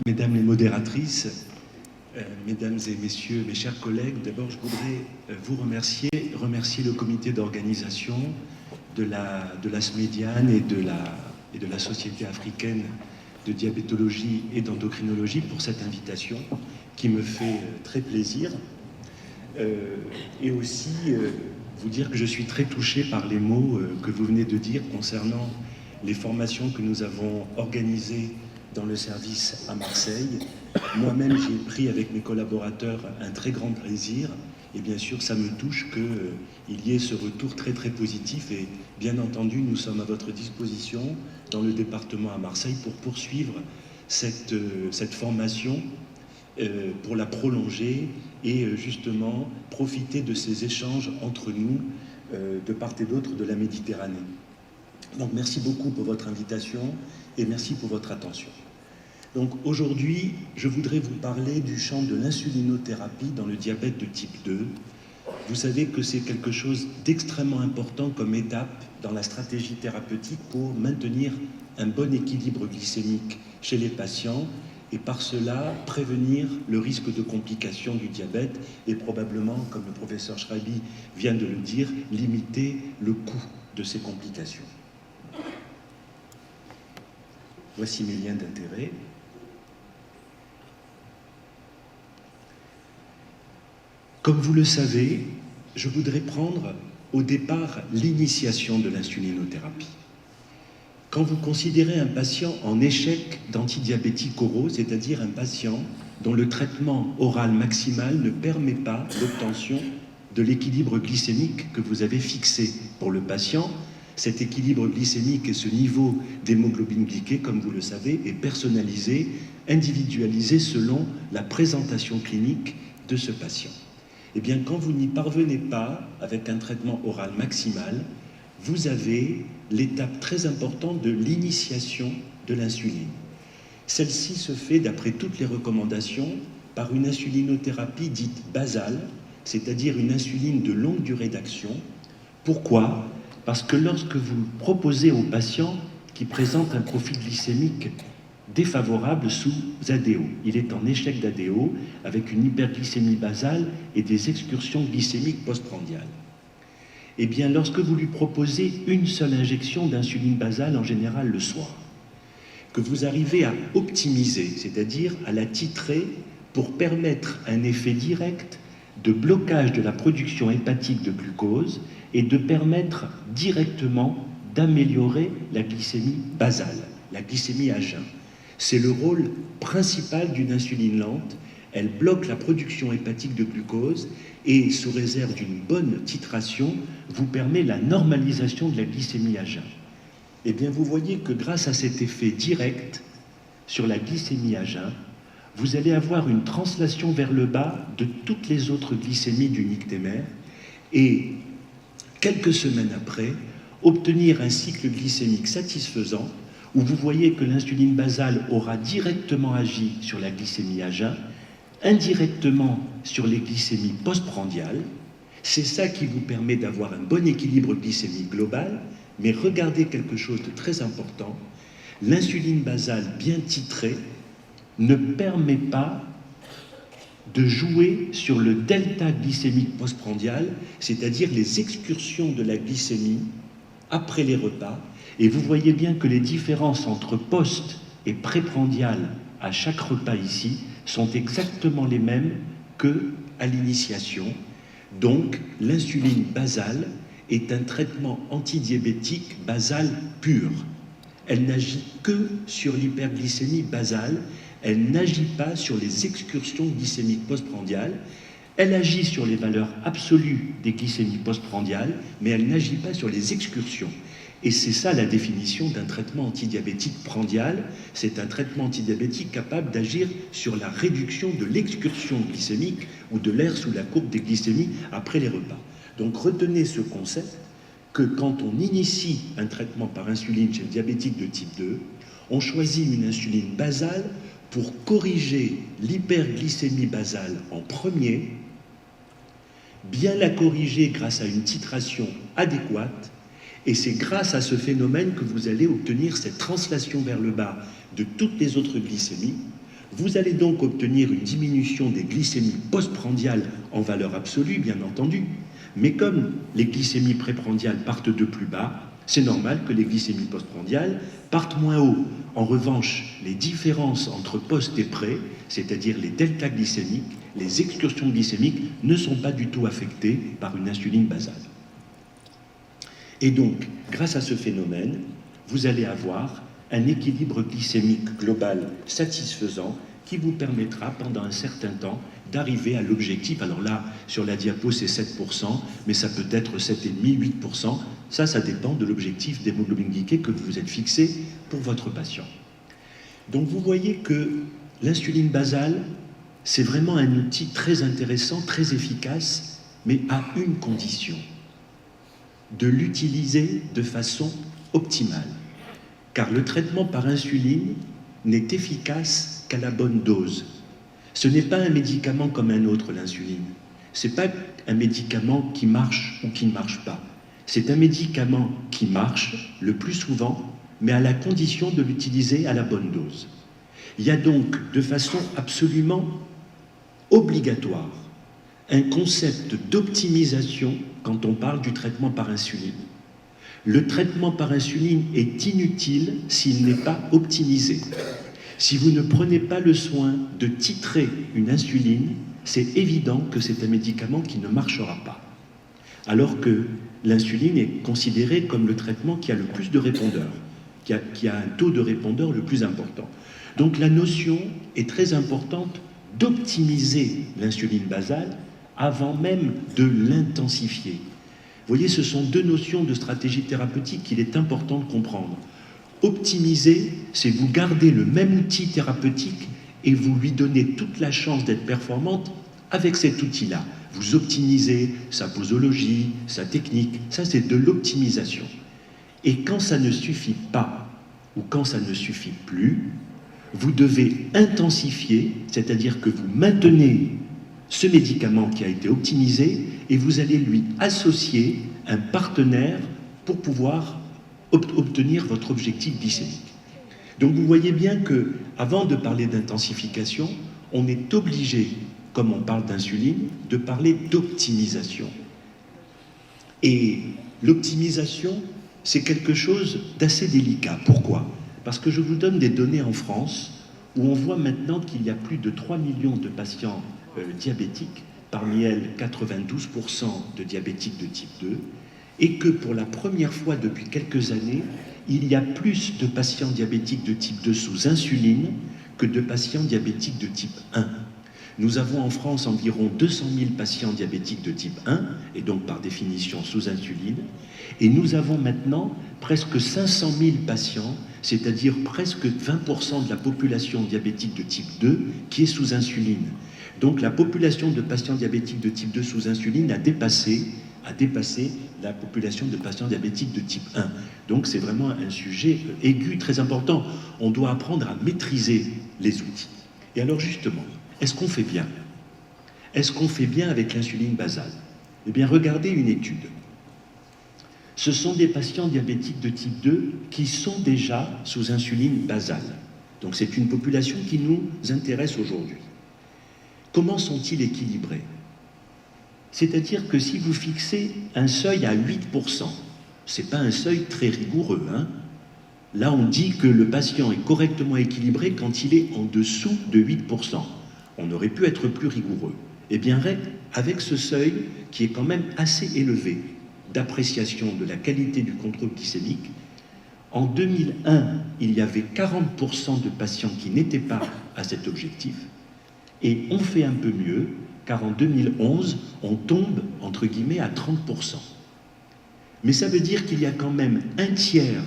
Mesdames les modératrices, mesdames et messieurs, mes chers collègues, d'abord je voudrais vous remercier le comité d'organisation de la SMEDIAN et de la Société africaine de diabétologie et d'endocrinologie pour cette invitation qui me fait très plaisir. Et aussi vous dire que je suis très touché par les mots que vous venez de dire concernant les formations que nous avons organisées dans le service à Marseille. Moi-même, j'ai pris avec mes collaborateurs un très grand plaisir et bien sûr, ça me touche qu'il y ait ce retour très très positif et bien entendu, nous sommes à votre disposition dans le département à Marseille pour poursuivre cette formation, pour la prolonger et justement profiter de ces échanges entre nous de part et d'autre de la Méditerranée. Donc merci beaucoup pour votre invitation et merci pour votre attention. Donc aujourd'hui, je voudrais vous parler du champ de l'insulinothérapie dans le diabète de type 2. Vous savez que c'est quelque chose d'extrêmement important comme étape dans la stratégie thérapeutique pour maintenir un bon équilibre glycémique chez les patients et par cela prévenir le risque de complications du diabète et probablement, comme le professeur Schreiby vient de le dire, limiter le coût de ces complications. Voici mes liens d'intérêt. Comme vous le savez, je voudrais prendre au départ l'initiation de l'insulinothérapie. Quand vous considérez un patient en échec d'antidiabétique oraux, c'est-à-dire un patient dont le traitement oral maximal ne permet pas l'obtention de l'équilibre glycémique que vous avez fixé pour le patient, cet équilibre glycémique et ce niveau d'hémoglobine glyquée, comme vous le savez, est personnalisé, individualisé selon la présentation clinique de ce patient. Eh bien, quand vous n'y parvenez pas avec un traitement oral maximal, vous avez l'étape très importante de l'initiation de l'insuline. Celle-ci se fait, d'après toutes les recommandations, par une insulinothérapie dite basale, c'est-à-dire une insuline de longue durée d'action. Pourquoi ? Parce que lorsque vous proposez aux patients qui présentent un profil glycémique défavorable sous ADO, il est en échec d'ADO avec une hyperglycémie basale et des excursions glycémiques postprandiales. Eh bien, lorsque vous lui proposez une seule injection d'insuline basale, en général le soir, que vous arrivez à optimiser, c'est-à-dire à la titrer pour permettre un effet direct de blocage de la production hépatique de glucose et de permettre directement d'améliorer la glycémie basale, la glycémie à jeun. C'est le rôle principal d'une insuline lente. Elle bloque la production hépatique de glucose et, sous réserve d'une bonne titration, vous permet la normalisation de la glycémie à jeun. Eh bien, vous voyez que grâce à cet effet direct sur la glycémie à jeun, vous allez avoir une translation vers le bas de toutes les autres glycémies du nictémère et, quelques semaines après, obtenir un cycle glycémique satisfaisant où vous voyez que l'insuline basale aura directement agi sur la glycémie à jeun, indirectement sur les glycémies postprandiales. C'est ça qui vous permet d'avoir un bon équilibre glycémique global, mais regardez quelque chose de très important, l'insuline basale bien titrée ne permet pas de jouer sur le delta glycémique postprandial, c'est-à-dire les excursions de la glycémie après les repas, et vous voyez bien que les différences entre post et préprandial à chaque repas ici sont exactement les mêmes qu'à l'initiation. Donc, l'insuline basale est un traitement antidiabétique basal pur. Elle n'agit que sur l'hyperglycémie basale, elle n'agit pas sur les excursions glycémiques postprandiales, elle agit sur les valeurs absolues des glycémies postprandiales, mais elle n'agit pas sur les excursions. Et c'est ça la définition d'un traitement antidiabétique prandial. C'est un traitement antidiabétique capable d'agir sur la réduction de l'excursion glycémique ou de l'air sous la courbe des glycémies après les repas. Donc retenez ce concept que quand on initie un traitement par insuline chez le diabétique de type 2, on choisit une insuline basale pour corriger l'hyperglycémie basale en premier, bien la corriger grâce à une titration adéquate. Et c'est grâce à ce phénomène que vous allez obtenir cette translation vers le bas de toutes les autres glycémies Vous allez donc obtenir une diminution des glycémies postprandiales en valeur absolue, bien entendu, mais comme les glycémies préprandiales partent de plus bas, c'est normal que les glycémies postprandiales partent moins haut. En revanche, les différences entre post et pré, c'est-à-dire les deltas glycémiques, les excursions glycémiques, ne sont pas du tout affectées par une insuline basale. Et donc, grâce à ce phénomène, vous allez avoir un équilibre glycémique global satisfaisant qui vous permettra pendant un certain temps d'arriver à l'objectif. Alors là, sur la diapo, c'est 7%, mais ça peut être 7,5, 8%. Ça dépend de l'objectif d'hémoglobine glyquée que vous êtes fixé pour votre patient. Donc vous voyez que l'insuline basale, c'est vraiment un outil très intéressant, très efficace, mais à une condition, de l'utiliser de façon optimale. Car le traitement par insuline n'est efficace qu'à la bonne dose. Ce n'est pas un médicament comme un autre, l'insuline. Ce n'est pas un médicament qui marche ou qui ne marche pas. C'est un médicament qui marche le plus souvent, mais à la condition de l'utiliser à la bonne dose. Il y a donc, de façon absolument obligatoire, un concept d'optimisation quand on parle du traitement par insuline. Le traitement par insuline est inutile s'il n'est pas optimisé. Si vous ne prenez pas le soin de titrer une insuline, c'est évident que c'est un médicament qui ne marchera pas. Alors que l'insuline est considérée comme le traitement qui a le plus de répondeurs, qui a un taux de répondeurs le plus important. Donc la notion est très importante d'optimiser l'insuline basale avant même de l'intensifier. Vous voyez, ce sont deux notions de stratégie thérapeutique qu'il est important de comprendre. Optimiser, c'est vous garder le même outil thérapeutique et vous lui donnez toute la chance d'être performante avec cet outil-là. Vous optimisez sa posologie, sa technique, ça c'est de l'optimisation. Et quand ça ne suffit pas, ou quand ça ne suffit plus, vous devez intensifier, c'est-à-dire que vous maintenez ce médicament qui a été optimisé et vous allez lui associer un partenaire pour pouvoir obtenir votre objectif glycémique. Donc vous voyez bien que, avant de parler d'intensification, on est obligé, comme on parle d'insuline, de parler d'optimisation. Et l'optimisation, c'est quelque chose d'assez délicat. Pourquoi ? Parce que je vous donne des données en France où on voit maintenant qu'il y a plus de 3 millions de patients diabétiques, parmi elles 92% de diabétiques de type 2, et que pour la première fois depuis quelques années, il y a plus de patients diabétiques de type 2 sous insuline que de patients diabétiques de type 1. Nous avons en France environ 200 000 patients diabétiques de type 1, et donc par définition sous insuline, et nous avons maintenant presque 500 000 patients, c'est-à-dire presque 20% de la population diabétique de type 2 qui est sous insuline. Donc la population de patients diabétiques de type 2 sous insuline a dépassé la population de patients diabétiques de type 1. Donc c'est vraiment un sujet aigu, très important. On doit apprendre à maîtriser les outils. Et alors justement, est-ce qu'on fait bien ? Est-ce qu'on fait bien avec l'insuline basale ? Eh bien, regardez une étude. Ce sont des patients diabétiques de type 2 qui sont déjà sous insuline basale. Donc c'est une population qui nous intéresse aujourd'hui. Comment sont-ils équilibrés ? C'est-à-dire que si vous fixez un seuil à 8%, ce n'est pas un seuil très rigoureux, hein ? Là, on dit que le patient est correctement équilibré quand il est en dessous de 8%. On aurait pu être plus rigoureux. Eh bien, avec ce seuil qui est quand même assez élevé d'appréciation de la qualité du contrôle glycémique, en 2001, il y avait 40% de patients qui n'étaient pas à cet objectif, et on fait un peu mieux, car en 2011, on tombe, entre guillemets, à 30%. Mais ça veut dire qu'il y a quand même un tiers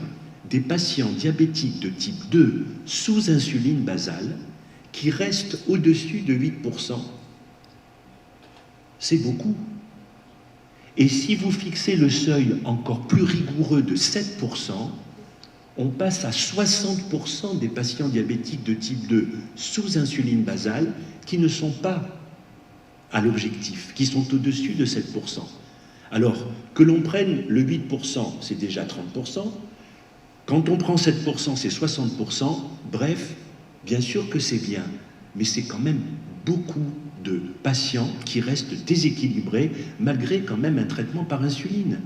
des patients diabétiques de type 2 sous insuline basale qui restent au-dessus de 8%. C'est beaucoup. Et si vous fixez le seuil encore plus rigoureux de 7%, on passe à 60% des patients diabétiques de type 2 sous insuline basale qui ne sont pas à l'objectif, qui sont au-dessus de 7%. Alors, que l'on prenne le 8%, c'est déjà 30%. Quand on prend 7%, c'est 60%. Bref, bien sûr que c'est bien. mais c'est quand même beaucoup de patients qui restent déséquilibrés malgré quand même un traitement par insuline.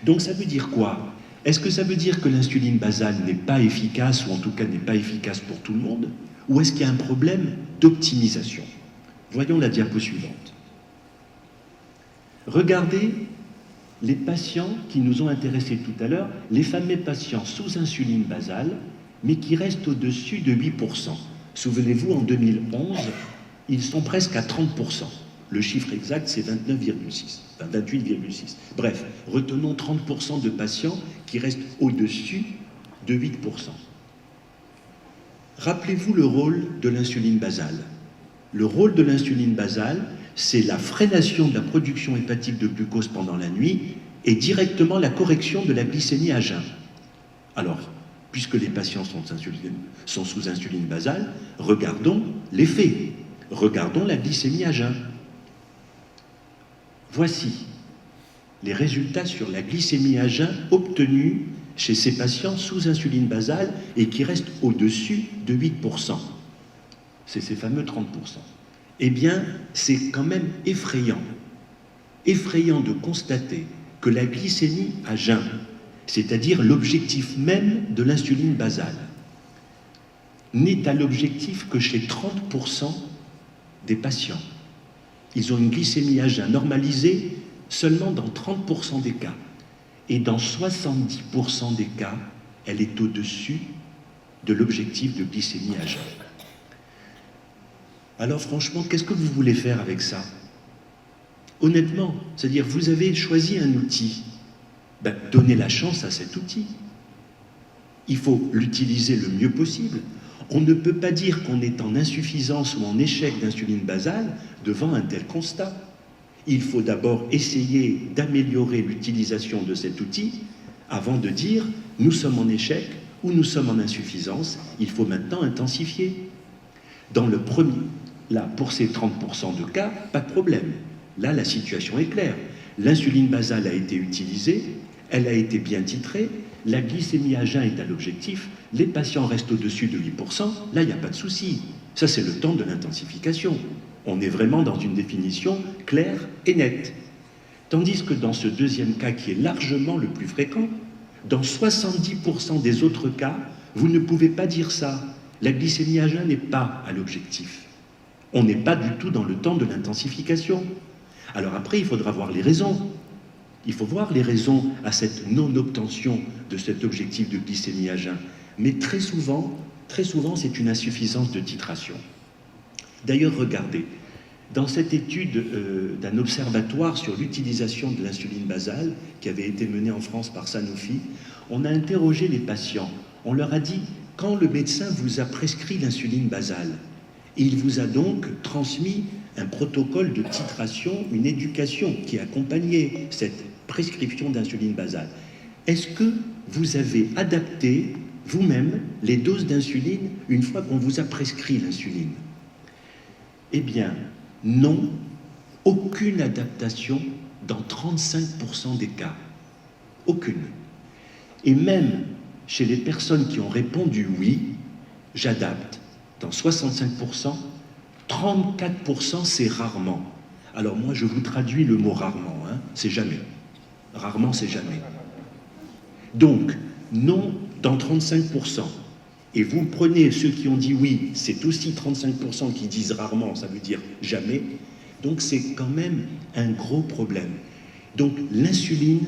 Donc ça veut dire quoi? Est-ce que ça veut dire que l'insuline basale n'est pas efficace, ou en tout cas n'est pas efficace pour tout le monde? Ou est-ce qu'il y a un problème d'optimisation? Voyons la diapo suivante. Regardez les patients qui nous ont intéressés tout à l'heure, les fameux patients sous insuline basale, mais qui restent au-dessus de 8%. Souvenez-vous, en 2011, ils sont presque à 30%. Le chiffre exact, c'est 29,6, enfin 28,6. Bref, retenons 30% de patients qui restent au-dessus de 8%. Rappelez-vous le rôle de l'insuline basale. Le rôle de l'insuline basale, c'est la freination de la production hépatique de glucose pendant la nuit et directement la correction de la glycémie à jeun. Alors, puisque les patients sont sous insuline basale, regardons l'effet. Regardons la glycémie à jeun. Voici les résultats sur la glycémie à jeun obtenus chez ces patients sous insuline basale et qui restent au-dessus de 8%. C'est ces fameux 30%. Eh bien, c'est quand même effrayant. Effrayant de constater que la glycémie à jeun, c'est-à-dire l'objectif même de l'insuline basale, n'est à l'objectif que chez 30% des patients. Ils ont une glycémie à jeun normalisée seulement dans 30% des cas. Et dans 70% des cas, elle est au-dessus de l'objectif de glycémie à jeun. Alors franchement, qu'est-ce que vous voulez faire avec ça? Honnêtement, c'est-à-dire vous avez choisi un outil, donnez la chance à cet outil. Il faut l'utiliser le mieux possible. On ne peut pas dire qu'on est en insuffisance ou en échec d'insuline basale devant un tel constat. Il faut d'abord essayer d'améliorer l'utilisation de cet outil avant de dire nous sommes en échec ou nous sommes en insuffisance, il faut maintenant intensifier. Dans le premier, là, pour ces 30% de cas, pas de problème. Là, la situation est claire. L'insuline basale a été utilisée, elle a été bien titrée, la glycémie à jeun est à l'objectif, les patients restent au-dessus de 8%, là, il n'y a pas de souci. Ça, c'est le temps de l'intensification. On est vraiment dans une définition claire et nette. Tandis que dans ce deuxième cas, qui est largement le plus fréquent, dans 70% des autres cas, vous ne pouvez pas dire ça. La glycémie à jeun n'est pas à l'objectif. On n'est pas du tout dans le temps de l'intensification. Alors après, il faudra voir les raisons. Il faut voir les raisons à cette non-obtention de cet objectif de glycémie à jeun. Mais très souvent, c'est une insuffisance de titration. D'ailleurs, regardez, dans cette étude d'un observatoire sur l'utilisation de l'insuline basale, qui avait été menée en France par Sanofi, on a interrogé les patients. On leur a dit, quand le médecin vous a prescrit l'insuline basale, il vous a donc transmis un protocole de titration, une éducation qui accompagnait cette prescription d'insuline basale. Est-ce que vous avez adapté vous-même les doses d'insuline une fois qu'on vous a prescrit l'insuline? Eh bien, non, aucune adaptation dans 35% des cas. Aucune. Et même chez les personnes qui ont répondu oui, j'adapte, dans 65%, 34% c'est rarement. Alors moi je vous traduis le mot rarement, hein, c'est jamais. Rarement c'est jamais. Donc, non dans 35%. Et vous prenez ceux qui ont dit oui, c'est aussi 35% qui disent rarement, ça veut dire jamais. Donc c'est quand même un gros problème. Donc l'insuline,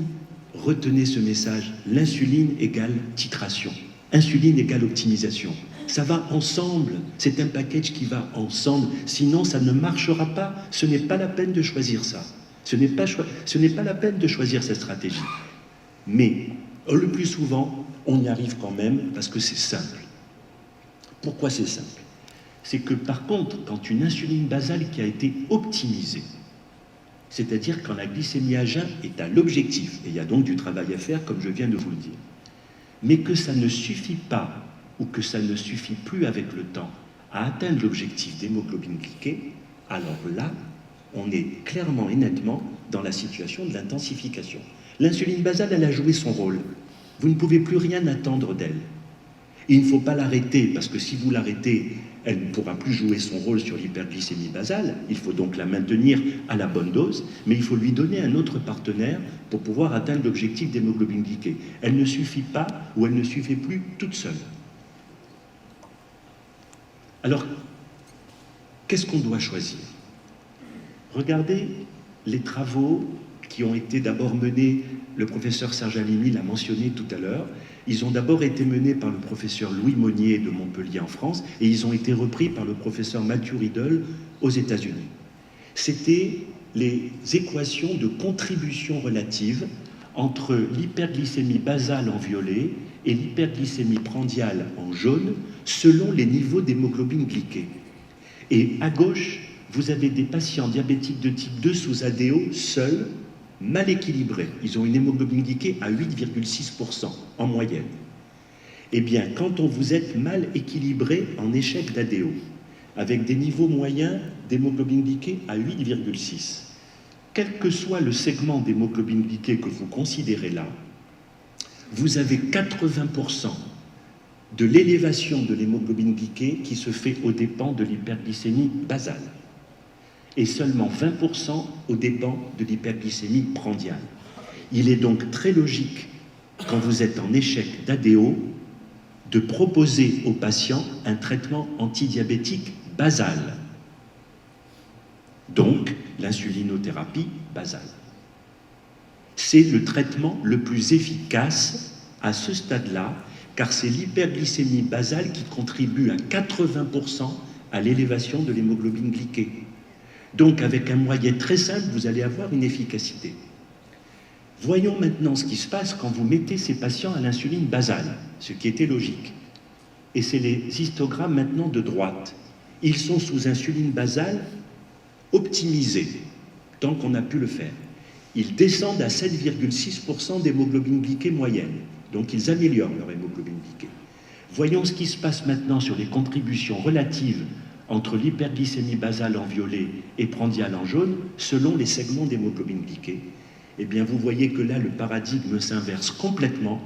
retenez ce message, l'insuline égale titration, insuline égale optimisation. Ça va ensemble, c'est un package qui va ensemble, sinon ça ne marchera pas, ce n'est pas la peine de choisir ça. Ce n'est pas la peine de choisir cette stratégie. Mais le plus souvent, on y arrive quand même parce que c'est simple. Pourquoi c'est simple? C'est que par contre, quand une insuline basale qui a été optimisée, c'est-à-dire quand la glycémie à jeun est à l'objectif, et il y a donc du travail à faire comme je viens de vous le dire, mais que ça ne suffit pas ou que ça ne suffit plus avec le temps à atteindre l'objectif d'hémoglobine glyquée, alors là, on est clairement et nettement dans la situation de l'intensification. L'insuline basale, elle a joué son rôle. Vous ne pouvez plus rien attendre d'elle. Et il ne faut pas l'arrêter, parce que si vous l'arrêtez, elle ne pourra plus jouer son rôle sur l'hyperglycémie basale, il faut donc la maintenir à la bonne dose, mais il faut lui donner un autre partenaire pour pouvoir atteindre l'objectif d'hémoglobine glyquée. Elle ne suffit pas ou elle ne suffit plus toute seule. Alors, qu'est-ce qu'on doit choisir? Regardez les travaux qui ont été d'abord menés, le professeur Serge Halimi l'a mentionné tout à l'heure, ils ont d'abord été menés par le professeur Louis Monnier de Montpellier en France et ils ont été repris par le professeur Matthew Riddle aux États-Unis. C'était les équations de contribution relative entre l'hyperglycémie basale en violet et l'hyperglycémie prandiale en jaune selon les niveaux d'hémoglobine glyquée. Et à gauche, vous avez des patients diabétiques de type 2 sous ADO seuls, mal équilibrés. Ils ont une hémoglobine glyquée à 8,6% en moyenne. Eh bien, quand vous êtes mal équilibré en échec d'ADO, avec des niveaux moyens d'hémoglobine glyquée à 8,6, quel que soit le segment d'hémoglobine glyquée que vous considérez là, vous avez 80% de l'élévation de l'hémoglobine glyquée qui se fait aux dépens de l'hyperglycémie basale et seulement 20% aux dépens de l'hyperglycémie prandiale. Il est donc très logique, quand vous êtes en échec d'ADO, de proposer aux patients un traitement antidiabétique basal, donc l'insulinothérapie basale. C'est le traitement le plus efficace à ce stade-là, car c'est l'hyperglycémie basale qui contribue à 80% à l'élévation de l'hémoglobine glyquée. Donc, avec un moyen très simple, vous allez avoir une efficacité. Voyons maintenant ce qui se passe quand vous mettez ces patients à l'insuline basale, ce qui était logique. Et c'est les histogrammes maintenant de droite. Ils sont sous insuline basale optimisée, tant qu'on a pu le faire. Ils descendent à 7,6% d'hémoglobine glyquée moyenne. Donc, ils améliorent leur hémoglobine glyquée. Voyons ce qui se passe maintenant sur les contributions relatives entre l'hyperglycémie basale en violet et prandiale en jaune, selon les segments d'hémoglobine glyquée. Eh bien, vous voyez que là, le paradigme s'inverse complètement.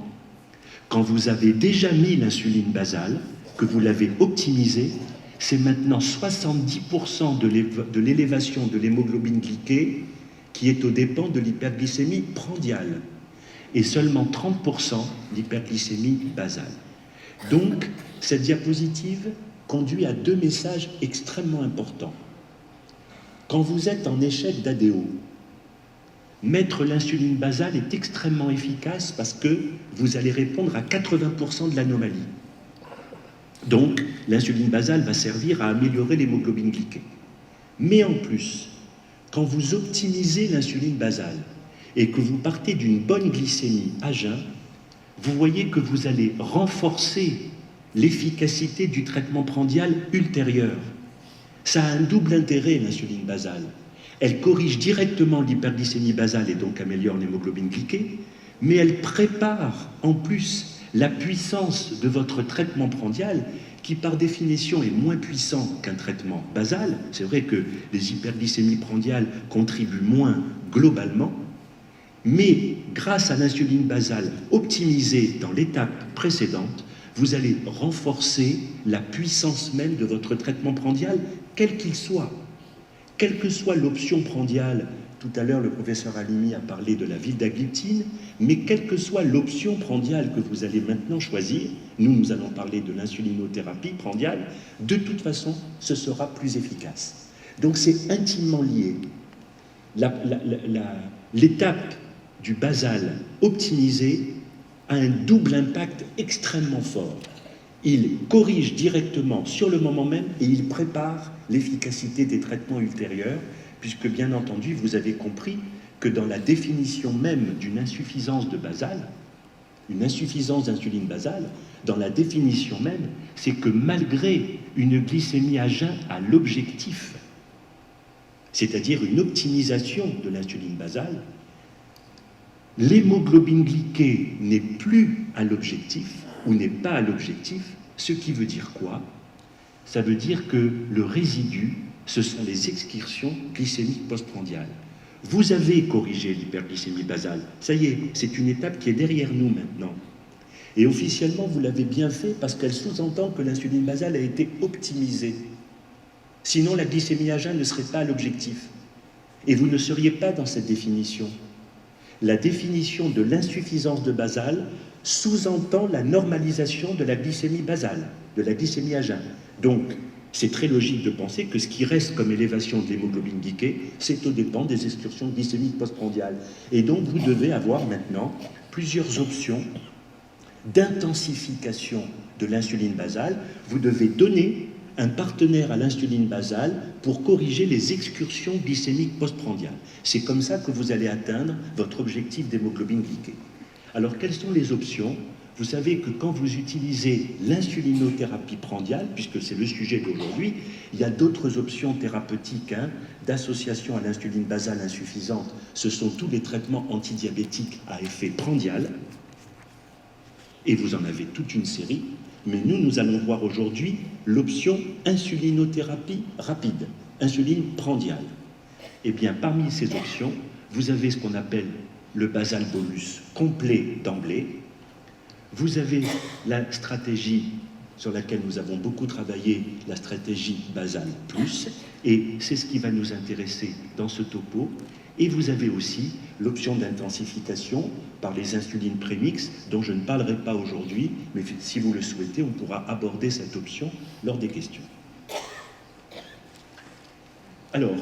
Quand vous avez déjà mis l'insuline basale, que vous l'avez optimisée, c'est maintenant 70% de l'élévation de l'hémoglobine glyquée qui est aux dépens de l'hyperglycémie prandiale et seulement 30% d'hyperglycémie basale. Donc, cette diapositive conduit à deux messages extrêmement importants. Quand vous êtes en échec d'ADO, mettre l'insuline basale est extrêmement efficace parce que vous allez répondre à 80% de l'anomalie. Donc, l'insuline basale va servir à améliorer l'hémoglobine glyquée. Mais en plus, quand vous optimisez l'insuline basale et que vous partez d'une bonne glycémie à jeun, vous voyez que vous allez renforcer l'efficacité du traitement prandial ultérieur. Ça a un double intérêt, l'insuline basale. Elle corrige directement l'hyperglycémie basale et donc améliore l'hémoglobine glyquée, mais elle prépare en plus la puissance de votre traitement prandial qui par définition est moins puissant qu'un traitement basal. C'est vrai que les hyperglycémies prandiales contribuent moins globalement, mais grâce à l'insuline basale optimisée dans l'étape précédente, vous allez renforcer la puissance même de votre traitement prandial, quel qu'il soit. Quelle que soit l'option prandiale, tout à l'heure le professeur Halimi a parlé de la vildagliptine, mais quelle que soit l'option prandiale que vous allez maintenant choisir, nous allons parler de l'insulinothérapie prandiale, de toute façon, ce sera plus efficace. Donc c'est intimement lié. L'étape du basal optimisé a un double impact extrêmement fort. Il corrige directement sur le moment même et il prépare l'efficacité des traitements ultérieurs, puisque bien entendu, vous avez compris que dans la définition même d'une insuffisance de basale, une insuffisance d'insuline basale, dans la définition même, c'est que malgré une glycémie à jeun à l'objectif, c'est-à-dire une optimisation de l'insuline basale, l'hémoglobine glyquée n'est plus à l'objectif, ou n'est pas à l'objectif, ce qui veut dire quoi? Ça veut dire que le résidu, ce sont les excursions glycémiques postprandiales. Vous avez corrigé l'hyperglycémie basale, ça y est, c'est une étape qui est derrière nous maintenant. Et officiellement, vous l'avez bien fait parce qu'elle sous-entend que l'insuline basale a été optimisée. Sinon, la glycémie à jeun ne serait pas l'objectif. Et vous ne seriez pas dans cette définition. La définition de l'insuffisance de basale sous-entend la normalisation de la glycémie basale, de la glycémie à jeun. Donc, c'est très logique de penser que ce qui reste comme élévation de l'hémoglobine glyquée, c'est aux dépens des excursions glycémiques postprandiales. Et donc, vous devez avoir maintenant plusieurs options d'intensification de l'insuline basale. Vous devez donner un partenaire à l'insuline basale pour corriger les excursions glycémiques postprandiales. C'est comme ça que vous allez atteindre votre objectif d'hémoglobine glyquée. Alors, quelles sont les options? Vous savez que quand vous utilisez l'insulinothérapie prandiale, puisque c'est le sujet d'aujourd'hui, il y a d'autres options thérapeutiques d'association à l'insuline basale insuffisante. Ce sont tous les traitements antidiabétiques à effet prandial. Et vous en avez toute une série. Mais nous allons voir aujourd'hui l'option insulinothérapie rapide, insuline prandiale. Eh bien, parmi ces options, vous avez ce qu'on appelle le basal bolus complet d'emblée. Vous avez la stratégie sur laquelle nous avons beaucoup travaillé, la stratégie basal plus, et c'est ce qui va nous intéresser dans ce topo. Et vous avez aussi l'option d'intensification par les insulines prémix, dont je ne parlerai pas aujourd'hui, mais si vous le souhaitez, on pourra aborder cette option lors des questions. Alors,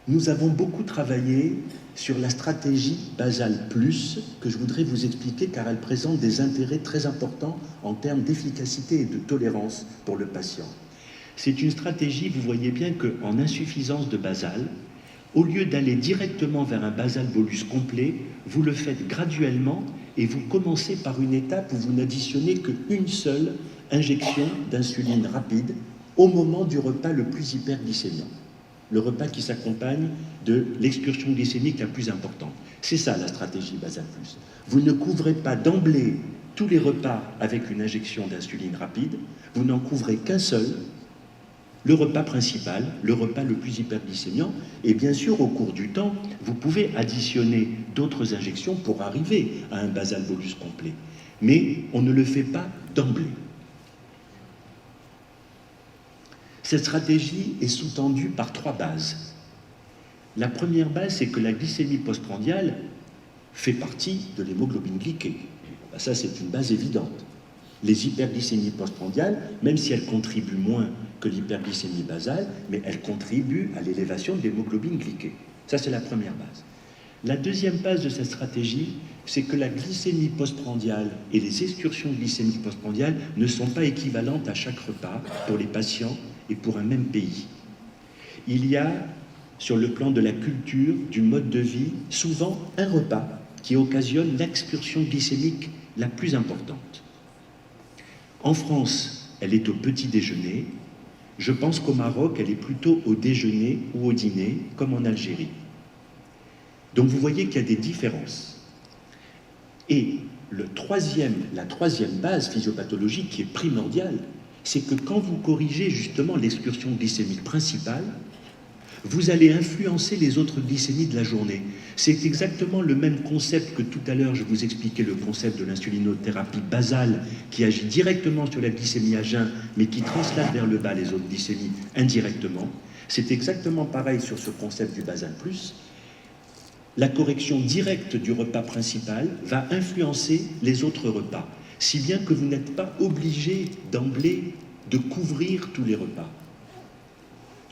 nous avons beaucoup travaillé sur la stratégie basale plus, que je voudrais vous expliquer car elle présente des intérêts très importants en termes d'efficacité et de tolérance pour le patient. C'est une stratégie, vous voyez bien qu'en insuffisance de basale, au lieu d'aller directement vers un basal bolus complet, vous le faites graduellement et vous commencez par une étape où vous n'additionnez qu'une seule injection d'insuline rapide au moment du repas le plus hyperglycémiant, le repas qui s'accompagne de l'excursion glycémique la plus importante. C'est ça la stratégie basal plus. Vous ne couvrez pas d'emblée tous les repas avec une injection d'insuline rapide, vous n'en couvrez qu'un seul, le repas principal, le repas le plus hyperglycémiant, et bien sûr, au cours du temps, vous pouvez additionner d'autres injections pour arriver à un basal bolus complet. Mais on ne le fait pas d'emblée. Cette stratégie est sous-tendue par 3 bases. La première base, c'est que la glycémie postprandiale fait partie de l'hémoglobine glyquée. Ça, c'est une base évidente. Les hyperglycémies postprandiales, même si elles contribuent moins que l'hyperglycémie basale, mais elles contribuent à l'élévation de l'hémoglobine glyquée. Ça, c'est la première base. La deuxième base de cette stratégie, c'est que la glycémie postprandiale et les excursions glycémiques postprandiales ne sont pas équivalentes à chaque repas pour les patients et pour un même pays. Il y a, sur le plan de la culture, du mode de vie, souvent un repas qui occasionne l'excursion glycémique la plus importante. En France, elle est au petit déjeuner. Je pense qu'au Maroc, elle est plutôt au déjeuner ou au dîner, comme en Algérie. Donc vous voyez qu'il y a des différences. Et la troisième base physiopathologique qui est primordiale, c'est que quand vous corrigez justement l'excursion glycémique principale, vous allez influencer les autres glycémies de la journée. C'est exactement le même concept que tout à l'heure, je vous expliquais le concept de l'insulinothérapie basale qui agit directement sur la glycémie à jeun, mais qui translate vers le bas les autres glycémies indirectement. C'est exactement pareil sur ce concept du basal plus. La correction directe du repas principal va influencer les autres repas, si bien que vous n'êtes pas obligé d'emblée de couvrir tous les repas.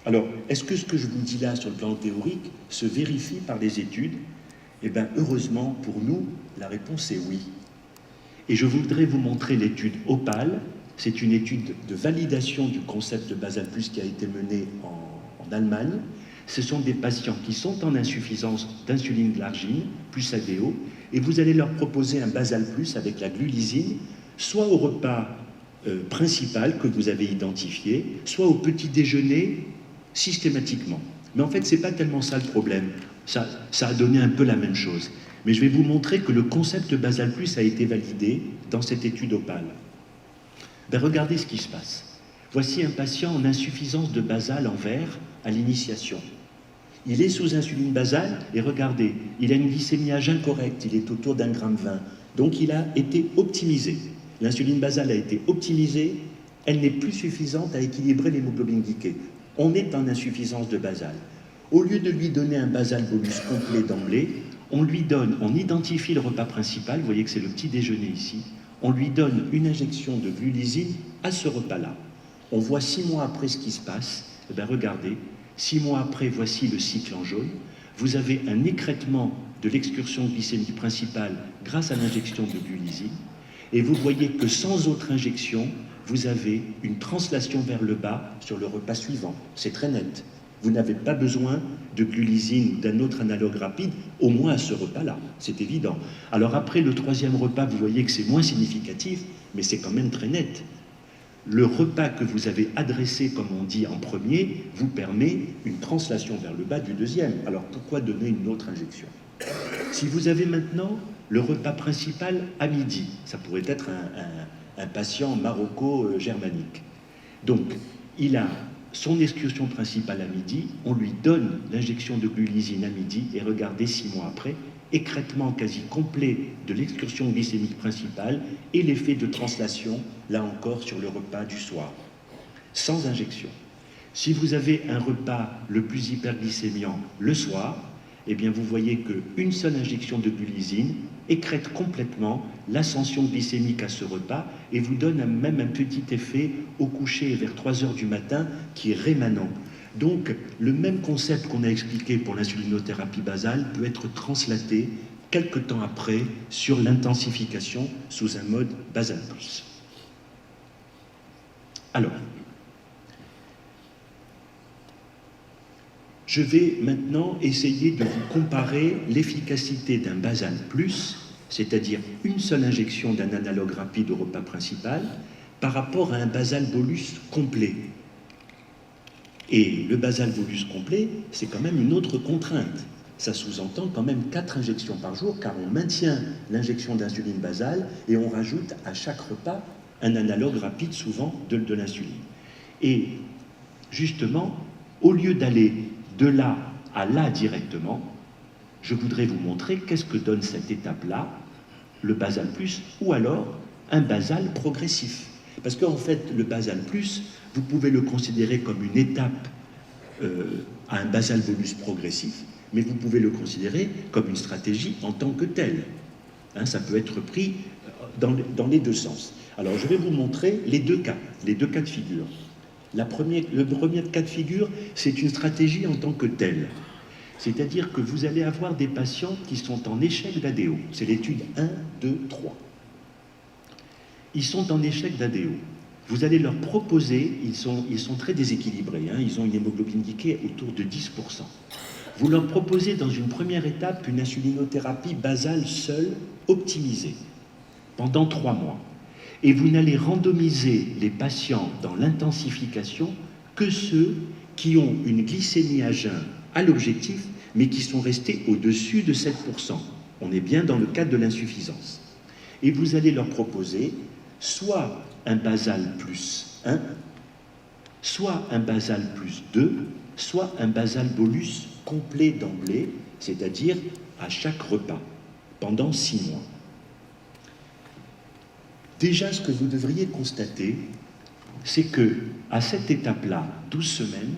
Alors, est-ce que ce que je vous dis là sur le plan théorique se vérifie par les études? Eh bien, heureusement pour nous, la réponse est oui. Et je voudrais vous montrer l'étude OPAL. C'est une étude de validation du concept de basal plus qui a été menée en Allemagne. Ce sont des patients qui sont en insuffisance d'insuline glargine, plus ADO, et vous allez leur proposer un basal plus avec la glulizine, soit au repas principal que vous avez identifié, soit au petit déjeuner, systématiquement. Mais en fait, ce n'est pas tellement ça le problème. Ça a donné un peu la même chose. Mais je vais vous montrer que le concept basal plus a été validé dans cette étude OPAL. Ben, regardez ce qui se passe. Voici un patient en insuffisance de basal en vert à l'initiation. Il est sous insuline basale et regardez, il a une glycémie à jeun correcte, il est autour d'1,20 g. Donc il a été optimisé. L'insuline basale a été optimisée, elle n'est plus suffisante à équilibrer l'hémoglobine glyquée. On est en insuffisance de basale. Au lieu de lui donner un basal bolus complet d'emblée, on identifie le repas principal, vous voyez que c'est le petit déjeuner ici, on lui donne une injection de glulisine à ce repas-là. On voit 6 mois après ce qui se passe. Eh bien, regardez, 6 mois après, voici le cycle en jaune. Vous avez un écrêtement de l'excursion glycémique principale grâce à l'injection de glulisine. Et vous voyez que sans autre injection, vous avez une translation vers le bas sur le repas suivant. C'est très net. Vous n'avez pas besoin de glulisine ou d'un autre analogue rapide, au moins à ce repas-là, c'est évident. Alors après le 3e repas, vous voyez que c'est moins significatif, mais c'est quand même très net. Le repas que vous avez adressé, comme on dit en premier, vous permet une translation vers le bas du 2e. Alors pourquoi donner une autre injection? Si vous avez maintenant le repas principal à midi, ça pourrait être un patient maroco-germanique. Donc, il a son excursion principale à midi, on lui donne l'injection de glulisine à midi, et regardez 6 mois après, écrêtement quasi complet de l'excursion glycémique principale et l'effet de translation, là encore, sur le repas du soir, sans injection. Si vous avez un repas le plus hyperglycémiant le soir, eh bien vous voyez qu'une seule injection de glulisine écrète complètement l'ascension glycémique à ce repas et vous donne même un petit effet au coucher vers 3 heures du matin qui est rémanent. Donc, le même concept qu'on a expliqué pour l'insulinothérapie basale peut être translaté quelque temps après sur l'intensification sous un mode basal plus. Alors, je vais maintenant essayer de vous comparer l'efficacité d'un basal plus, c'est-à-dire une seule injection d'un analogue rapide au repas principal, par rapport à un basal bolus complet. Et le basal bolus complet, c'est quand même une autre contrainte. Ça sous-entend quand même 4 injections par jour, car on maintient l'injection d'insuline basale et on rajoute à chaque repas un analogue rapide, souvent de l'insuline. Et justement, au lieu d'aller de là à là directement, je voudrais vous montrer qu'est-ce que donne cette étape-là, le basal plus, ou alors un basal progressif. Parce qu'en fait, le basal plus, vous pouvez le considérer comme une étape à un basal bolus progressif, mais vous pouvez le considérer comme une stratégie en tant que telle. Hein, ça peut être pris dans les deux sens. Alors, je vais vous montrer les deux cas de figure. Le premier cas de figure, c'est une stratégie en tant que telle. C'est-à-dire que vous allez avoir des patients qui sont en échec d'ADO. C'est l'étude 1, 2, 3. Ils sont en échec d'ADO. Vous allez leur proposer, ils sont très déséquilibrés, hein, ils ont une hémoglobine glyquée autour de 10%. Vous leur proposez dans une première étape une insulinothérapie basale seule, optimisée, pendant 3 mois. Et vous n'allez randomiser les patients dans l'intensification que ceux qui ont une glycémie à jeun à l'objectif, mais qui sont restés au-dessus de 7%. On est bien dans le cadre de l'insuffisance. Et vous allez leur proposer soit un basal plus 1, soit un basal plus 2, soit un basal bolus complet d'emblée, c'est-à-dire à chaque repas, pendant 6 mois. Déjà, ce que vous devriez constater, c'est que à cette étape-là, 12 semaines,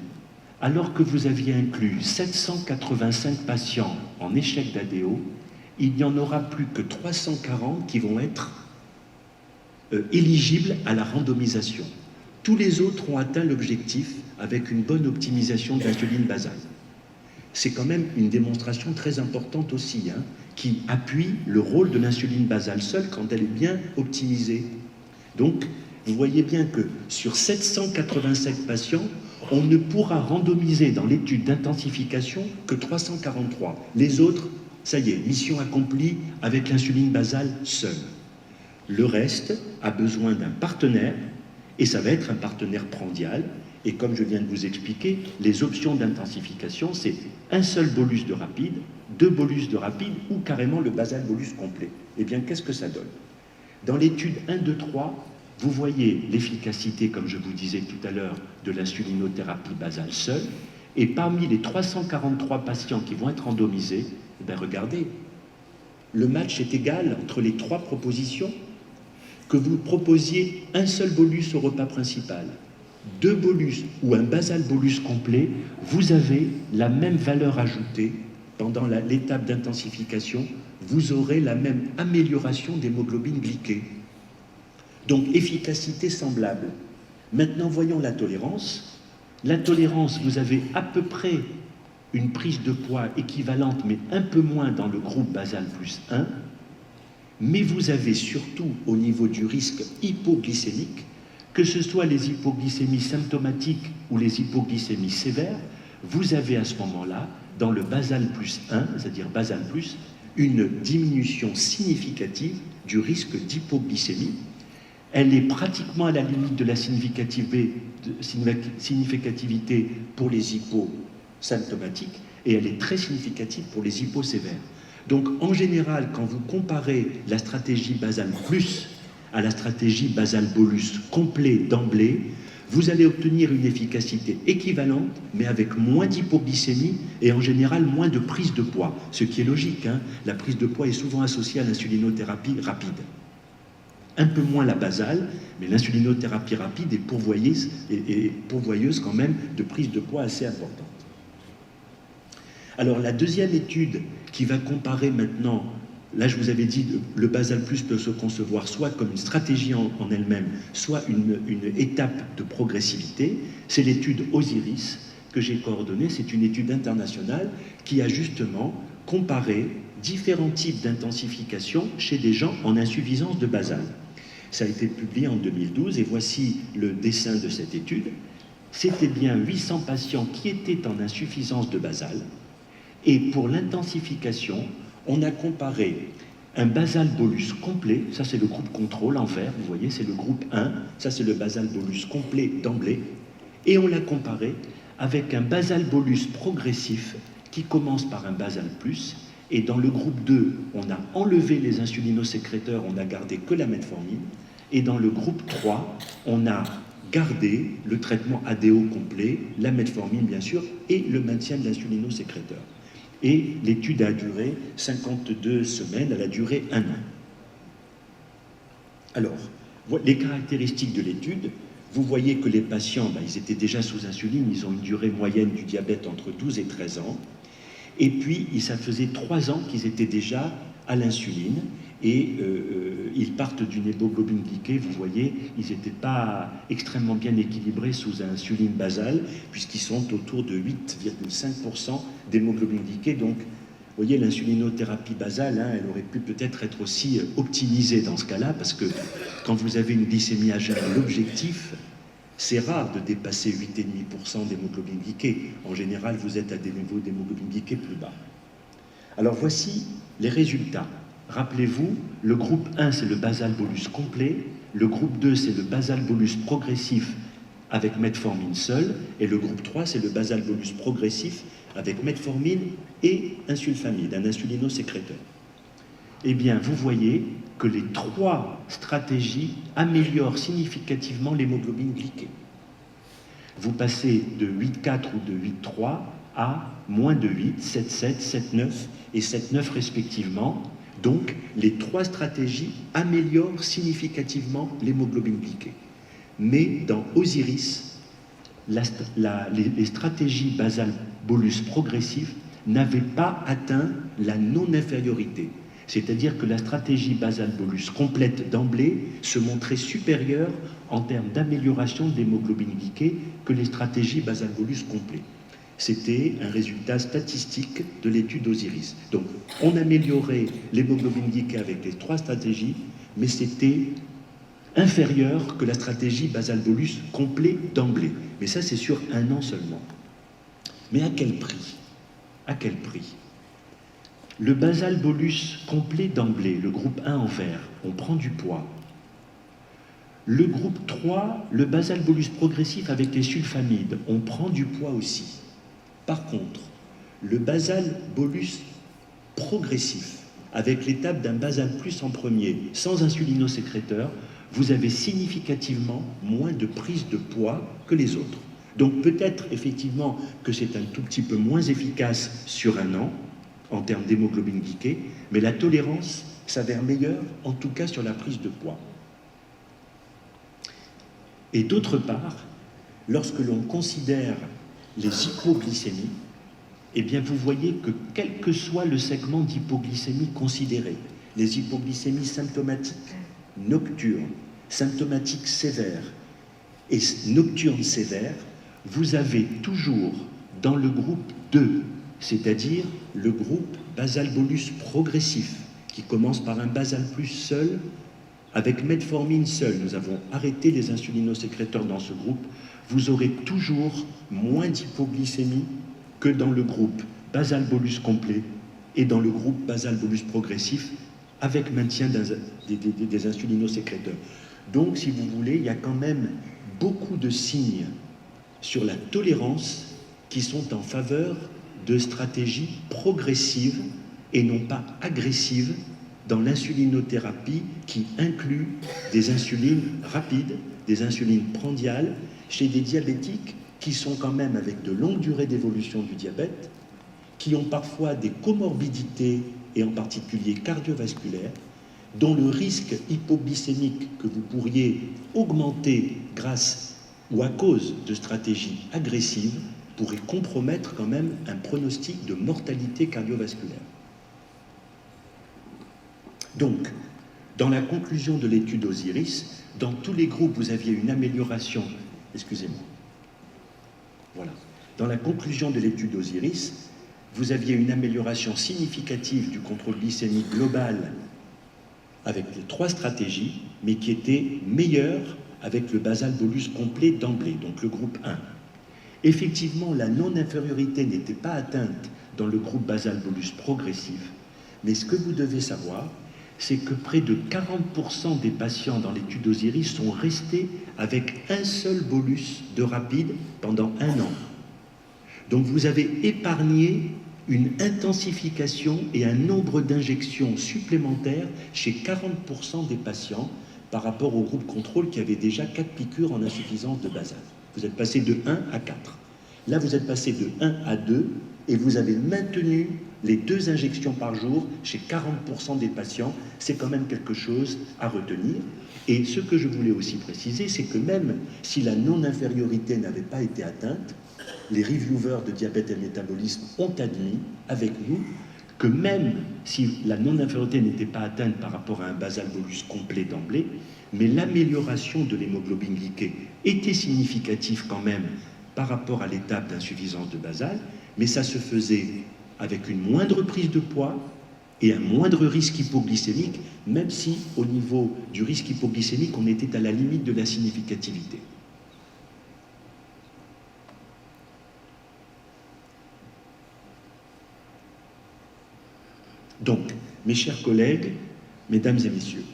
alors que vous aviez inclus 785 patients en échec d'ADO, il n'y en aura plus que 340 qui vont être éligibles à la randomisation. Tous les autres ont atteint l'objectif avec une bonne optimisation de l'insuline basale. C'est quand même une démonstration très importante aussi, hein, qui appuie le rôle de l'insuline basale seule quand elle est bien optimisée. Donc, vous voyez bien que sur 785 patients, on ne pourra randomiser dans l'étude d'intensification que 343. Les autres, ça y est, mission accomplie avec l'insuline basale seule. Le reste a besoin d'un partenaire, et ça va être un partenaire prandial. Et comme je viens de vous expliquer, les options d'intensification, c'est un seul bolus de rapide, 2 bolus de rapide, ou carrément le basal bolus complet. Eh bien, qu'est-ce que ça donne? Dans l'étude 1, 2, 3, vous voyez l'efficacité, comme je vous disais tout à l'heure, de l'insulinothérapie basale seule, et parmi les 343 patients qui vont être randomisés, eh bien, regardez, le match est égal entre les trois propositions, que vous proposiez un seul bolus au repas principal, 2 bolus ou un basal bolus complet, vous avez la même valeur ajoutée pendant l'étape d'intensification, vous aurez la même amélioration d'hémoglobine glyquée. Donc efficacité semblable. Maintenant voyons la tolérance. La tolérance, vous avez à peu près une prise de poids équivalente, mais un peu moins dans le groupe basal plus 1, mais vous avez surtout au niveau du risque hypoglycémique, que ce soit les hypoglycémies symptomatiques ou les hypoglycémies sévères, vous avez à ce moment-là, dans le basal plus 1, c'est-à-dire basal plus, une diminution significative du risque d'hypoglycémie. Elle est pratiquement à la limite de la significativité pour les hyposymptomatiques et elle est très significative pour les hyposévères. Donc en général, quand vous comparez la stratégie basal plus à la stratégie basal bolus complet d'emblée, vous allez obtenir une efficacité équivalente, mais avec moins d'hypoglycémie et en général moins de prise de poids. Ce qui est logique, hein, la prise de poids est souvent associée à l'insulinothérapie rapide. Un peu moins la basale, mais l'insulinothérapie rapide est pourvoyeuse quand même de prise de poids assez importante. Alors la deuxième étude qui va comparer maintenant, là je vous avais dit, le basal plus peut se concevoir soit comme une stratégie en elle-même, soit une étape de progressivité, c'est l'étude Osiris que j'ai coordonnée, c'est une étude internationale qui a justement comparé différents types d'intensification chez des gens en insuffisance de basal. Ça a été publié en 2012 et voici le dessin de cette étude. C'était bien 800 patients qui étaient en insuffisance de basal. Et pour l'intensification, on a comparé un basal bolus complet, ça c'est le groupe contrôle en vert, vous voyez, c'est le groupe 1, ça c'est le basal bolus complet d'emblée, et on l'a comparé avec un basal bolus progressif qui commence par un basal plus, et dans le groupe 2, on a enlevé les insulinosécréteurs, on n'a gardé que la metformine, et dans le groupe 3, on a gardé le traitement ADO complet, la metformine bien sûr, et le maintien de l'insulinosécréteur. Et l'étude a duré 52 semaines, elle a duré 1 an. Alors, les caractéristiques de l'étude, vous voyez que les patients, ils étaient déjà sous insuline, ils ont une durée moyenne du diabète entre 12 et 13 ans, et puis ça faisait 3 ans qu'ils étaient déjà à l'insuline, et ils partent d'une hémoglobine glyquée, vous voyez, ils n'étaient pas extrêmement bien équilibrés sous insuline basale, puisqu'ils sont autour de 8,5% d'hémoglobine glyquée. Donc, vous voyez, l'insulinothérapie basale, hein, elle aurait pu peut-être être aussi optimisée dans ce cas-là, parce que quand vous avez une glycémie à jeun, l'objectif, c'est rare de dépasser 8,5% d'hémoglobine glyquée. En général, vous êtes à des niveaux d'hémoglobine glyquée plus bas. Alors, voici les résultats. Rappelez-vous, le groupe 1, c'est le basal bolus complet, le groupe 2, c'est le basal bolus progressif avec metformine seule, et le groupe 3, c'est le basal bolus progressif avec metformine et insulfamide, un insulinosécréteur. Eh bien, vous voyez que les 3 stratégies améliorent significativement l'hémoglobine glyquée. Vous passez de 8,4 ou de 8,3 à moins de 8, 7,7, 7,9 et 7,9 respectivement. Donc, les 3 stratégies améliorent significativement l'hémoglobine glyquée. Mais dans Osiris, les stratégies basal bolus progressif n'avaient pas atteint la non-infériorité. C'est-à-dire que la stratégie basal bolus complète d'emblée se montrait supérieure en termes d'amélioration de l'hémoglobine glyquée que les stratégies basal bolus complet. C'était un résultat statistique de l'étude Osiris. Donc, on améliorait l'hémoglobine glyquée avec les 3 stratégies, mais c'était inférieur que la stratégie basal bolus complet d'emblée. Mais ça, c'est sur 1 an seulement. Mais à quel prix? À quel prix? Le basal bolus complet d'emblée, le groupe 1 en vert, on prend du poids. Le groupe 3, le basal bolus progressif avec les sulfamides, on prend du poids aussi. Par contre, le basal bolus progressif, avec l'étape d'un basal plus en premier, sans insulinosécréteur, vous avez significativement moins de prise de poids que les autres. Donc peut-être effectivement que c'est un tout petit peu moins efficace sur 1 an, en termes d'hémoglobine glyquée, mais la tolérance s'avère meilleure, en tout cas sur la prise de poids. Et d'autre part, lorsque l'on considère les hypoglycémies, eh bien vous voyez que quel que soit le segment d'hypoglycémie considéré, les hypoglycémies symptomatiques nocturnes, symptomatiques sévères et nocturnes sévères, vous avez toujours dans le groupe 2, c'est-à-dire le groupe basal-bolus progressif, qui commence par un basal plus seul, avec metformine seul. Nous avons arrêté les insulinosécréteurs dans ce groupe. Vous aurez toujours moins d'hypoglycémie que dans le groupe basal-bolus complet et dans le groupe basal-bolus progressif, avec maintien des insulinosécréteurs. Donc, si vous voulez, il y a quand même beaucoup de signes sur la tolérance qui sont en faveur de stratégies progressives et non pas agressives dans l'insulinothérapie qui inclut des insulines rapides, des insulines prandiales chez des diabétiques qui sont quand même avec de longues durées d'évolution du diabète, qui ont parfois des comorbidités et en particulier cardiovasculaires, dont le risque hypoglycémique que vous pourriez augmenter grâce ou à cause de stratégies agressives pourrait compromettre quand même un pronostic de mortalité cardiovasculaire. Donc, dans la conclusion de l'étude Osiris, dans tous les groupes, vous aviez une amélioration, excusez-moi, voilà. Dans la conclusion de l'étude Osiris, vous aviez une amélioration significative du contrôle glycémique global avec les 3 stratégies, mais qui était meilleure avec le basal-bolus complet d'emblée, donc le groupe 1. Effectivement, la non-infériorité n'était pas atteinte dans le groupe basal-bolus progressif, mais ce que vous devez savoir, c'est que près de 40% des patients dans l'étude Osiris sont restés avec un seul bolus de rapide pendant 1 an. Donc vous avez épargné une intensification et un nombre d'injections supplémentaires chez 40% des patients par rapport au groupe contrôle qui avait déjà 4 piqûres en insuffisance de basal. Vous êtes passé de 1 à 4. Là, vous êtes passé de 1 à 2 et vous avez maintenu les 2 injections par jour chez 40% des patients. C'est quand même quelque chose à retenir. Et ce que je voulais aussi préciser, c'est que même si la non-infériorité n'avait pas été atteinte, les reviewers de diabète et métabolisme ont admis avec nous que même si la non-infériorité n'était pas atteinte par rapport à un basal-bolus complet d'emblée, mais l'amélioration de l'hémoglobine glyquée était significative quand même par rapport à l'étape d'insuffisance de basal, mais ça se faisait avec une moindre prise de poids et un moindre risque hypoglycémique, même si au niveau du risque hypoglycémique, on était à la limite de la significativité. Donc, mes chers collègues, mesdames et messieurs,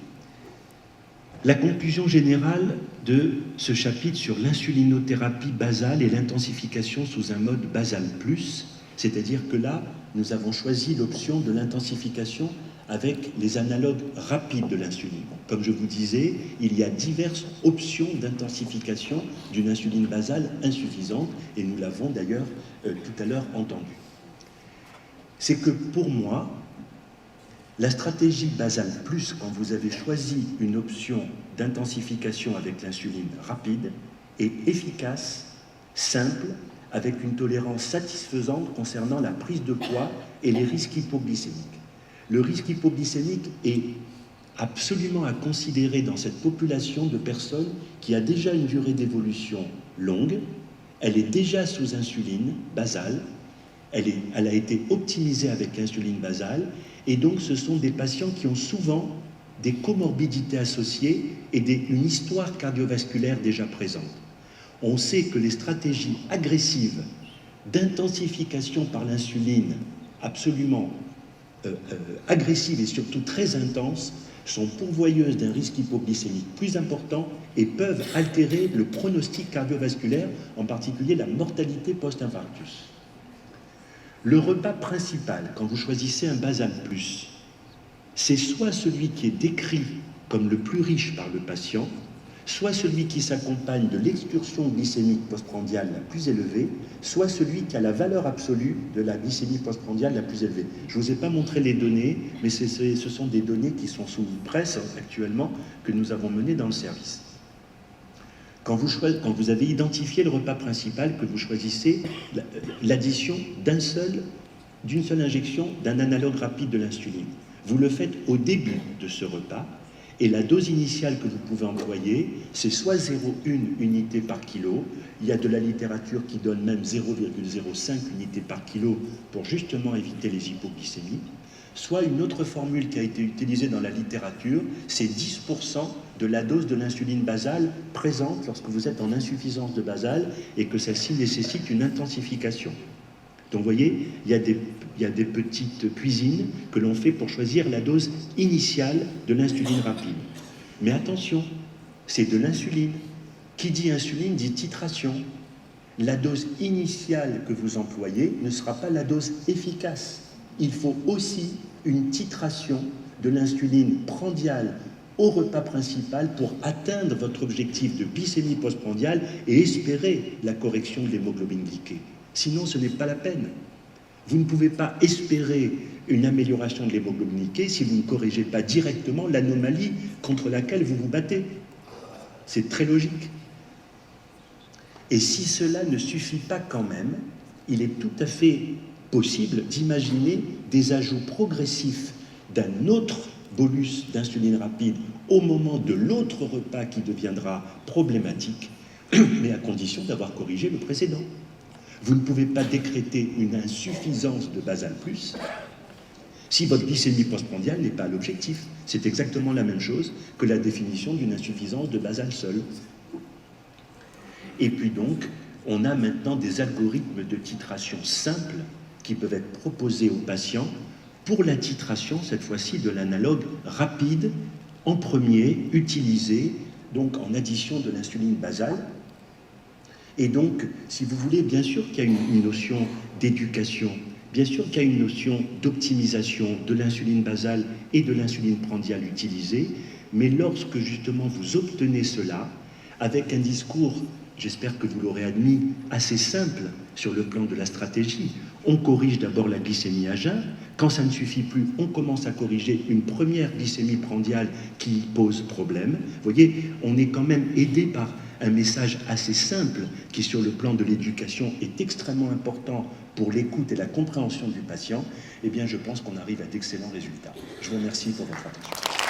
la conclusion générale de ce chapitre sur l'insulinothérapie basale et l'intensification sous un mode basal plus, c'est-à-dire que là, nous avons choisi l'option de l'intensification avec les analogues rapides de l'insuline. Comme je vous disais, il y a diverses options d'intensification d'une insuline basale insuffisante, et nous l'avons d'ailleurs tout à l'heure entendu. C'est que pour moi, la stratégie basale plus, quand vous avez choisi une option d'intensification avec l'insuline rapide, est efficace, simple, avec une tolérance satisfaisante concernant la prise de poids et les risques hypoglycémiques. Le risque hypoglycémique est absolument à considérer dans cette population de personnes qui a déjà une durée d'évolution longue, elle est déjà sous insuline basale, elle a été optimisée avec l'insuline basale, et donc ce sont des patients qui ont souvent des comorbidités associées et une histoire cardiovasculaire déjà présente. On sait que les stratégies agressives d'intensification par l'insuline absolument agressives et surtout très intenses sont pourvoyeuses d'un risque hypoglycémique plus important et peuvent altérer le pronostic cardiovasculaire, en particulier la mortalité post-infarctus. Le repas principal, quand vous choisissez un basal plus, c'est soit celui qui est décrit comme le plus riche par le patient, soit celui qui s'accompagne de l'excursion glycémique postprandiale la plus élevée, soit celui qui a la valeur absolue de la glycémie postprandiale la plus élevée. Je ne vous ai pas montré les données, mais ce sont des données qui sont sous presse actuellement, que nous avons menées dans le service. Quand vous avez identifié le repas principal, que vous choisissez l'addition d'une seule injection d'un analogue rapide de l'insuline. Vous le faites au début de ce repas, et la dose initiale que vous pouvez employer, c'est soit 0,1 unité par kilo, il y a de la littérature qui donne même 0,05 unités par kilo pour justement éviter les hypoglycémies, soit une autre formule qui a été utilisée dans la littérature, c'est 10% de la dose de l'insuline basale présente lorsque vous êtes en insuffisance de basale et que celle-ci nécessite une intensification. Donc vous voyez, il y a des petites cuisines que l'on fait pour choisir la dose initiale de l'insuline rapide. Mais attention, c'est de l'insuline. Qui dit insuline dit titration. La dose initiale que vous employez ne sera pas la dose efficace. Il faut aussi une titration de l'insuline prandiale au repas principal pour atteindre votre objectif de glycémie postprandiale et espérer la correction de l'hémoglobine glyquée. Sinon, ce n'est pas la peine. Vous ne pouvez pas espérer une amélioration de l'hémoglobine glyquée si vous ne corrigez pas directement l'anomalie contre laquelle vous vous battez. C'est très logique. Et si cela ne suffit pas quand même, il est tout à fait possible d'imaginer des ajouts progressifs d'un autre bolus d'insuline rapide au moment de l'autre repas qui deviendra problématique, mais à condition d'avoir corrigé le précédent. Vous ne pouvez pas décréter une insuffisance de basal plus si votre glycémie postprandiale n'est pas à l'objectif. C'est exactement la même chose que la définition d'une insuffisance de basal seule. Et puis donc, on a maintenant des algorithmes de titration simples qui peuvent être proposés aux patients pour la titration, cette fois-ci, de l'analogue rapide en premier, utilisé donc en addition de l'insuline basale. Et donc, si vous voulez, bien sûr qu'il y a une notion d'éducation, bien sûr qu'il y a une notion d'optimisation de l'insuline basale et de l'insuline prandiale utilisée, mais lorsque justement vous obtenez cela, avec un discours, j'espère que vous l'aurez admis, assez simple sur le plan de la stratégie, on corrige d'abord la glycémie à jeun, quand ça ne suffit plus, on commence à corriger une première glycémie prandiale qui pose problème. Vous voyez, on est quand même aidé par un message assez simple qui, sur le plan de l'éducation, est extrêmement important pour l'écoute et la compréhension du patient. Eh bien, je pense qu'on arrive à d'excellents résultats. Je vous remercie pour votre attention.